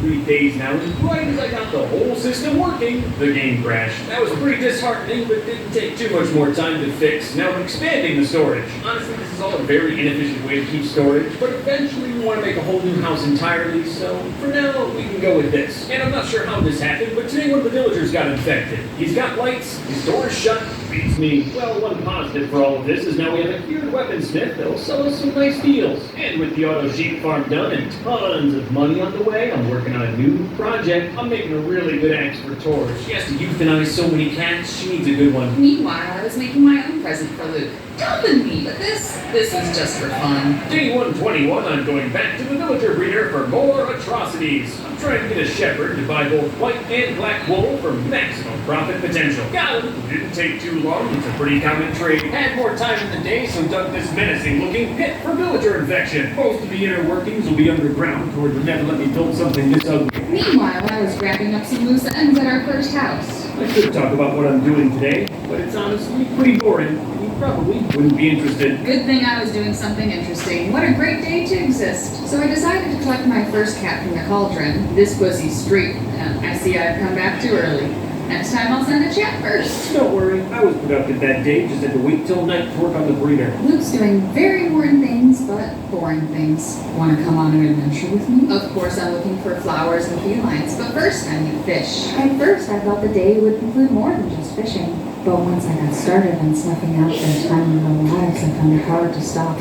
3 days now, and right as I got the whole system working, the game crashed. That was pretty disheartening, but didn't take too much more time to fix. Now I'm expanding the storage. Honestly, this is all a very inefficient way to keep storage, but eventually we want to make a whole new house entirely, so for now we can go with this. And I'm not sure how this happened, but today one of the villagers got infected. He's got lights, his door is shut, beats me. Well, one positive for all of this is now we have a cured weaponsmith that'll sell us some nice deals. And with the auto sheep farm done and tons of money on the way, I'm working on a new project. I'm making a really good axe for Torch. She has to euthanize so many cats, she needs a good one. Meanwhile, I was making my own present for Luke. Dumping me, but this is just for fun. Day 121, I'm going back to the villager breeder for more atrocities. I'm trying to get a shepherd to buy both white and black wool for maximum profit potential. Got him! Didn't take too long, it's a pretty common trade. Had more time in the day, so dug this menacing looking pit for villager infection. Most of the inner workings will be underground, or would never let me build something this ugly. Meanwhile, I was wrapping up some loose ends at our first house. I could talk about what I'm doing today, but it's honestly pretty boring. You probably wouldn't be interested. Good thing I was doing something interesting. What a great day to exist. So I decided to collect my first cat from the cauldron. This pussy's straight, and I see I've come back too early. Next time I'll send a chat first. Don't worry, I was productive that day, just had to wait till night to work on the breeder. Luke's doing very important things, but boring things. Want to come on an adventure with me? Of course, I'm looking for flowers and felines, but first I need fish. At first, I thought the day would include more than just fishing. But once I got started on snuffing out their tiny little lives, I found it hard to stop.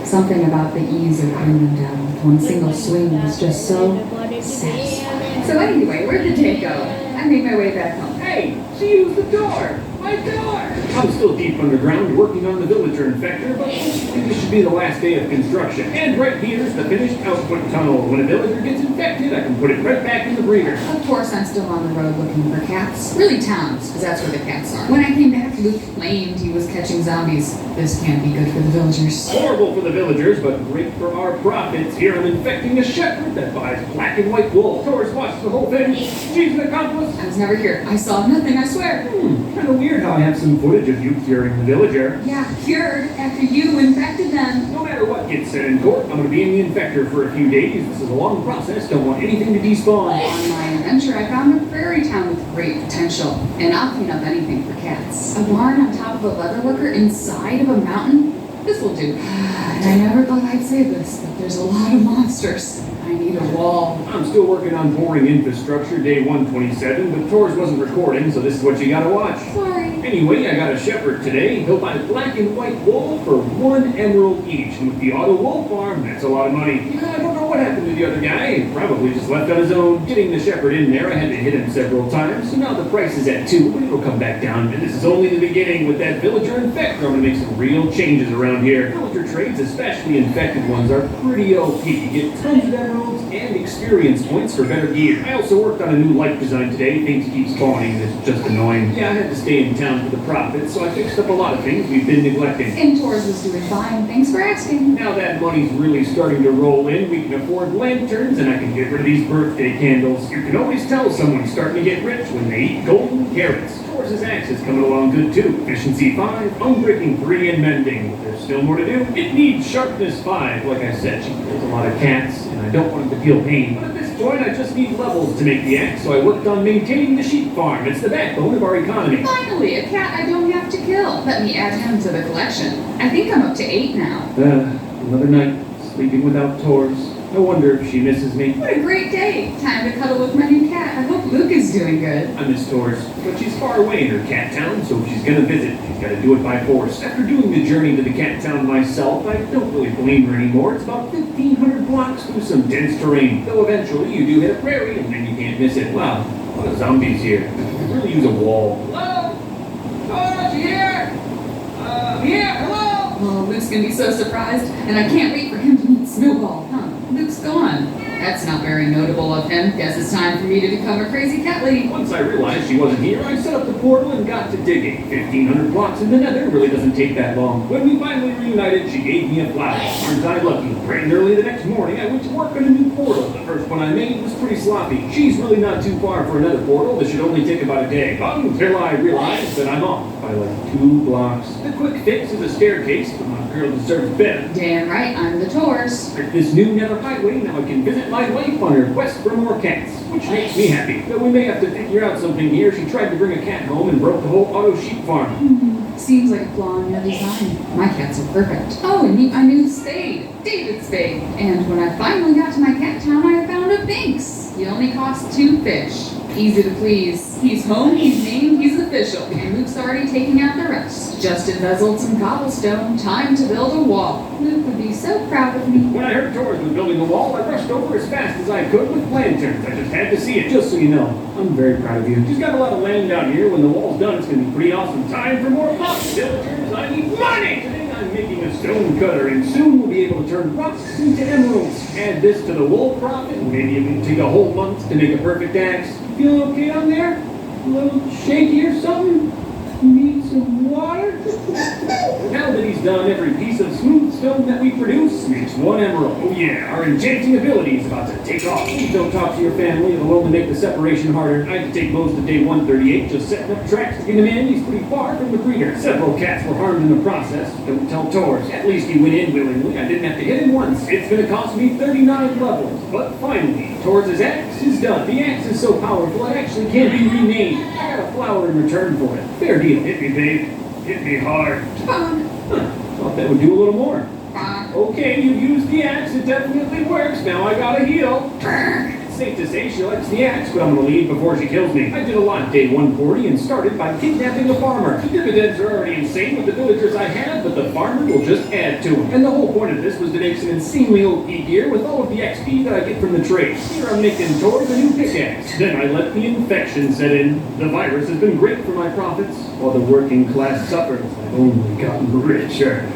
Something about the ease of bringing them down with one single swing was just so satisfying. So anyway, where'd the day go? I made my way back home. Hey, she used the door! My door! I'm still deep underground working on the villager infector, but hopefully this should be the last day of construction. And right here's the finished output tunnel. When a villager gets infected, I can put it right back in the breeder. Of course, I'm still on the road looking for cats. Really towns, because that's where the cats are. When I came back, Luke claimed he was catching zombies. This can't be good for the villagers. Horrible for the villagers, but great for our profits. Here I'm infecting a shepherd that buys black and white wool. Taurus watched the whole thing. She's an accomplice. I was never here. I saw nothing, I swear. Kind of weird how I have some footage of you curing the villager. Yeah, cured after you infected them. No matter what gets said in court, I'm going to be in the infector for a few days. This is a long process. Don't want anything to despawn. On my adventure, I found a prairie town with great potential, and I'll clean up anything for cats. A barn on top of a leather worker inside of a mountain? This will do. And I never thought I'd say this, but there's a lot of monsters. I need a wall. I'm still working on boring infrastructure, day 127, but Torres wasn't recording, so this is what you gotta watch. Sorry. Anyway, I got a shepherd today. He'll buy black and white wool for 1 emerald each, and with the auto wool farm, that's a lot of money. I don't know what happened to the other guy. He probably just left on his own. Getting the shepherd in there, I had to hit him several times, so now the price is at 2, but it'll come back down. And this is only the beginning. With that villager infector, I'm gonna make some real changes around here. Villager trades, especially infected ones, are pretty OP. You get tons of emeralds and experience points for better gear. I also worked on a new light design today. Things keep spawning. It's just annoying. Yeah, I had to stay in town for the profits, so I fixed up a lot of things we've been neglecting. And Torres is doing fine. Thanks for asking. Now that money's really starting to roll in, we can afford lanterns, and I can get rid of these birthday candles. You can always tell someone's starting to get rich when they eat golden carrots. Torres' axe is coming along good too. Efficiency 5, unbreaking 3, and mending. But there's still more to do. It needs sharpness 5. Like I said, she kills a lot of cats, and I don't want them to feel pain. But at this point, I just need levels to make the axe, so I worked on maintaining the sheep farm. It's the backbone of our economy. Finally, a cat I don't have to kill. Let me add him to the collection. I think I'm up to 8 now. Another night, sleeping without Torres. No wonder if she misses me. What a great day. Time to cuddle with my new cat. I hope Luke is doing good. I miss Torres, but she's far away in her cat town, so if she's gonna visit, she's gotta do it by force. After doing the journey to the cat town myself, I don't really blame her anymore. It's about 1,500 blocks through some dense terrain. Though eventually you do hit a prairie, and then you can't miss it. Wow, a lot of zombies here. I could really use a wall. Hello? Torres, you here? Here, hello? Oh, Luke's gonna be so surprised, and I can't wait for him to meet Snowball. Huh, Luke's gone. That's not very notable of him. Guess it's time for me to become a crazy cat lady. Once I realized she wasn't here, I set up the portal and got to digging. 1,500 blocks in the nether really doesn't take that long. When we finally reunited, she gave me a flower. Aren't I lucky? Bright and early the next morning, I went to work on a new portal. The first one I made was pretty sloppy. She's really not too far for another portal. This should only take about a day. Until I realized that I'm off by like 2 blocks. The quick fix is a staircase, but my girl deserves better. Damn right, I'm the Taurus. With this new nether highway, now I can visit my wife on her quest for more cats, which makes me happy. But we may have to figure out something here. She tried to bring a cat home and broke the whole auto sheep farm. Seems like a flaw in your design. My cats are perfect. Oh, and meet my new spade, David Spade. And when I finally got to my cat town, I found a Binks. He only costs 2 fish. Easy to please. He's home, he's named, he's official. And Luke's already taking out the rest. Just embezzled some cobblestone. Time to build a wall. Luke would be so proud of me. When I heard Torres was building the wall, I rushed over as fast as I could with lanterns. I just had to see it, just so you know. I'm very proud of you. She's got a lot of land out here. When the wall's done, it's going to be pretty awesome. Time for more rocks. Villagers, I need money! Today I'm making a stone cutter, and soon we'll be able to turn rocks into emeralds. Add this to the wool profit. Maybe it will take a whole month to make a perfect axe. Feeling okay on there? A little shaky or something? Need some water? Now that he's done, every piece of smooth stone that we produce makes 1 emerald. Oh yeah, our enchanting ability is about to take off. Please don't talk to your family, it'll only make the separation harder. I had to take most of day 138 just setting up tracks to get him in. He's pretty far from the breeder. Several cats were harmed in the process. Don't tell Torres. At least he went in willingly. I didn't have to hit him once. It's gonna cost me 39 levels. But finally, Torres' axe is done. The axe is so powerful it actually can't be renamed. I got a flower in return for it. Fair deal. Hit me, babe. Hit me hard. Thought that would do a little more. Okay, you used the axe. It definitely works. Now I gotta heal. It's safe to say she likes the axe, but I'm gonna leave before she kills me. I did a lot day 140 and started by kidnapping a farmer. The dividends are already insane with the villagers I have, but the farmer will just add to them. And the whole point of this was to make some insanely OP gear with all of the XP that I get from the trade. Here I'm making Torres a new pickaxe. Then I let the infection set in. The virus has been great for my profits, while the working class suffers. I've only gotten richer.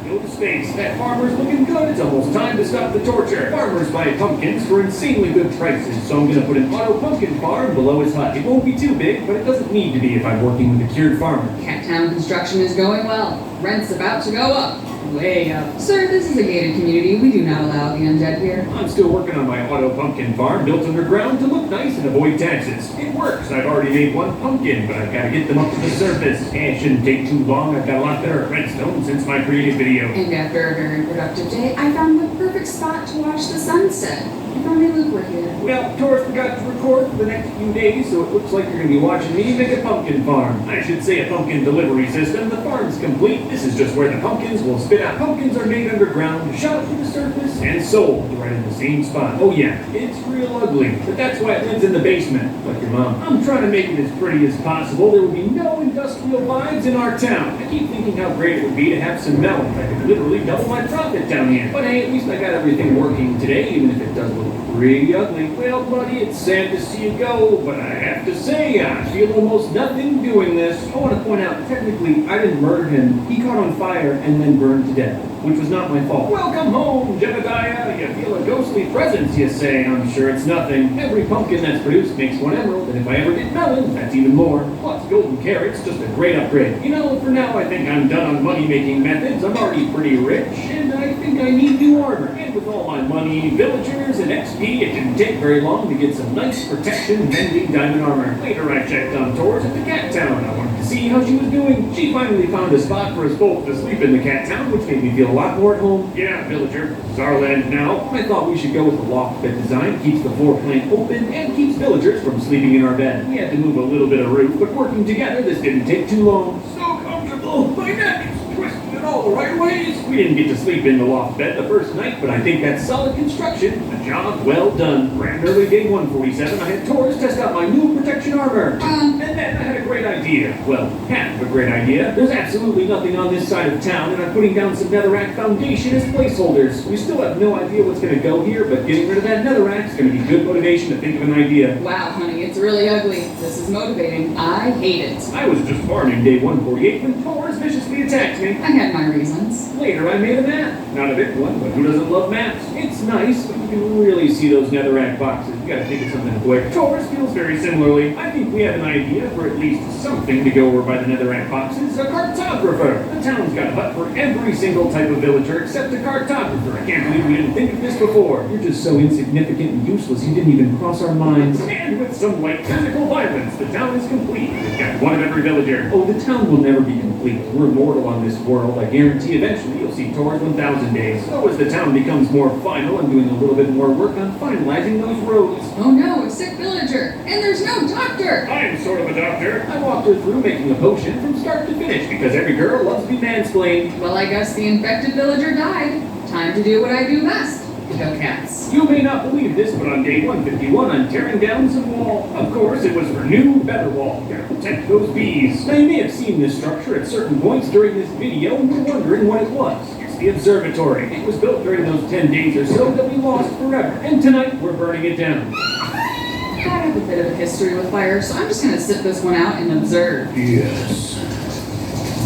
Go to space. That farmer's looking good. It's almost time to stop the torture. Farmers buy pumpkins for insanely good prices, so I'm gonna put an auto pumpkin farm below his hut. It won't be too big, but it doesn't need to be if I'm working with a cured farmer. Cat town construction is going well. Rent's about to go up. Way up. Sir, this is a gated community. We do not allow the undead here. I'm still working on my auto pumpkin farm built underground to look nice and avoid taxes. It works. I've already made 1 pumpkin, but I've got to get them up to the surface. And it shouldn't take too long. I've got a lot better at redstone since my previous video. And after a very productive day, I found the perfect spot to watch the sunset. If only Luke were here. Well, Torres forgot to record for the next few days, so it looks like you're going to be watching me make a pumpkin farm. I should say a pumpkin delivery system. The farm's complete. This is just where the pumpkins will spit out. Pumpkins are made underground, shot up to the surface, and sold right in the same spot. Oh yeah, it's real ugly, but that's why it lives in the basement, like your mom. I'm trying to make it as pretty as possible. There will be no industrial vibes in our town. I keep thinking how great it would be to have some melons. I could literally double my profit down here. But hey, at least I got everything working today, even if it does look pretty ugly. Well, buddy, it's sad to see you go, but I have to say, I feel almost nothing doing this. I want to point out, technically, I didn't murder him. He caught on fire and then burned to death, which was not my fault. Welcome home, Jebediah. You feel a ghostly presence, you say. I'm sure it's nothing. Every pumpkin that's produced makes 1 emerald, and if I ever get melons, that's even more. Plus, golden carrots, just a great upgrade. You know, for now, I think I'm done on money-making methods. I'm already pretty rich, and I think I need new armor. And with all my money, villagers, and XP, it didn't take very long to get some nice protection mending diamond armor. Later, I checked on Torres at the cat town. I wanted to see how she was doing. She finally found a spot for us both to sleep in the cat town, which made me feel a lot more at home. Yeah, villager, this is our land now. I thought we should go with the loft bed design. Keeps the floor plan open and keeps villagers from sleeping in our bed. We had to move a little bit of roof, but working together, this didn't take too long. So comfortable. My neck is twisted in all the right ways. We didn't get to sleep in the loft bed the first night, but I think that's solid construction. A job well done. Right in early day 147, I had Torres test out my new protection armor. And then I had a great idea. Well, half of a great idea. There's absolutely nothing on this side of town, and I'm putting down some netherrack foundation as placeholders. We still have no idea what's going to go here, but getting rid of that netherrack is going to be good motivation to think of an idea. Wow, honey, it's really ugly. This is motivating. I hate it. I was just farming day 148 when Torres viciously attacked me. I had my reasons. Later, I made a map. Not a big one, but who doesn't love maps? It's It's nice, but you can really see those netherrack boxes. You gotta think of something quick. Taurus feels very similarly. I think we have an idea for at least something to go over by the netherrack boxes. A cartographer. The town's got a hut for every single type of villager except a cartographer. I can't believe we didn't think of this before. You're just so insignificant and useless you didn't even cross our minds. And with some light physical violence, the town is complete. We've got one of every villager. Oh, the town will never be complete. We're mortal on this world. I guarantee eventually you'll see Taurus 1000 days. So as the town becomes more final, I'm doing a little bit more work on finalizing those roads. Oh no, a sick villager, and there's no doctor. I'm sort of a doctor. I walked her through making a potion from start to finish because every girl loves to be mansplained. Well, I guess the infected villager died. Time to do what I do best. Kill cats. You may not believe this, but on day 151, I'm tearing down some wall. Of course, it was for new, better wall. Gotta protect those bees. Now, you may have seen this structure at certain points during this video, and you're wondering what it was. It's the observatory. It was built during those 10 days or so that we lost forever. And tonight, we're burning it down. I have a bit of a history with fire, so I'm just gonna sit this one out and observe. Yes.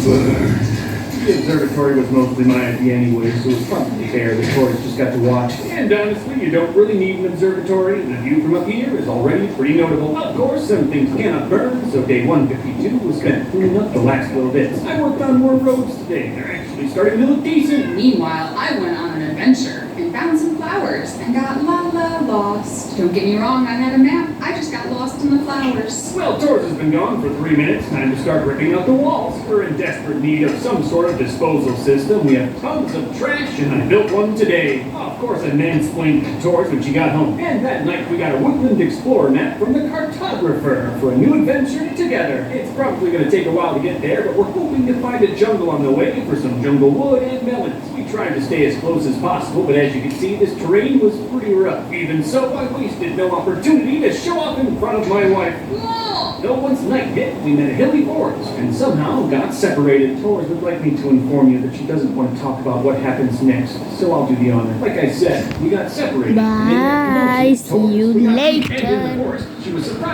But The observatory was mostly my idea anyway, so it's probably fair the tourists just got to watch. And honestly, you don't really need an observatory. The view from up here is already pretty notable. Of course, some things cannot burn, so day 152 was spent cleaning up the last little bits. I worked on more roads today. They're actually starting to look decent. Meanwhile, I went on an adventure and found some flowers and got lost. Don't get me wrong, I had a map. I just got lost in the flowers. Well, Taurus has been gone for 3 minutes. Time to start ripping out the walls. We're in desperate need of some sort of disposal system. We have tons of trash, and I built one today. Of course, I mansplained to Taurus when she got home. And that night, we got a Woodland Explorer map from the cartographer for a new adventure together. It's probably going to take a while to get there, but we're hoping to find a jungle on the way for some jungle wood and melons. We tried to stay as close as possible, but as you can see, this terrain was pretty rough. Even so, I wasted no opportunity to show off in front of my wife. Whoa! Though once night hit, we met a hilly forest and somehow got separated. Taurus would like me to inform you that she doesn't want to talk about what happens next, so I'll do the honor. Like I said, we got separated. Bye. See you later. And in the forest, she was surprised